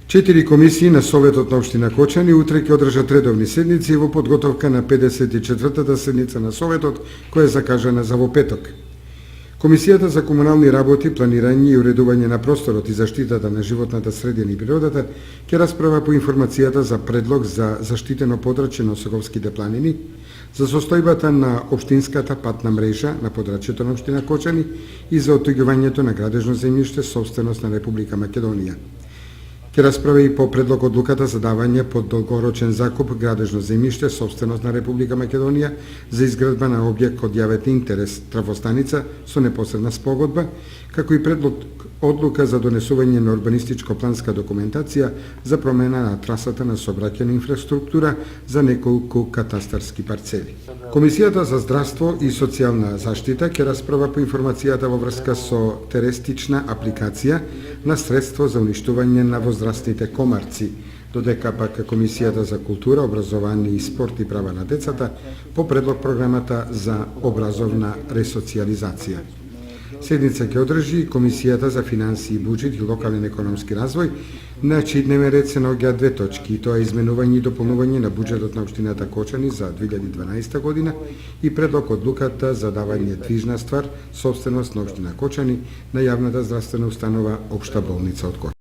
4 комисии на Советот на Општина Кочани утре ќе одржат редовни седници во подготовка на 54-та седница на Советот, која е закажана за во петок. Комисијата за комунални работи, планирање и уредување на просторот и заштитата на животната средина и природата ќе расправа по информацијата за предлог за заштитено подрачје на Осоговските планини, за состојбата на општинската патна мрежа на подрачјето на Општина Кочани и за оттуѓувањето на градежно земјиште собственост на Република Македонија. Ќе расправи и по предлог одлуката за давање под долгорочен закуп градежно земјиште собственост на Република Македонија за изградба на објект од јавен интерес трафостаница со непосредна спогодба, како и предлог одлука за донесување на урбанистичко-планска документација за промена на трасата на сообраќајна инфраструктура за неколку катастарски парцели. Комисијата за здравство и социјална заштита ќе расправа по информацијата во врска со теристична апликација на средство за уништување на возрастните комарци, додека пак Комисијата за култура, образование и спорт и права на децата по предлог програмата за образовна ресоциализација. Седница ќе одржи Комисијата за финансии, буџет и локален економски развој, на чиј дневен ред се наоѓаат две точки, и тоа е изменување и дополнување на буџетот на Општината Кочани за 2012 година и предлог одлуката за давање движна ствар собственост на Општина Кочани на јавната здравствена установа Општа болница од Кочани.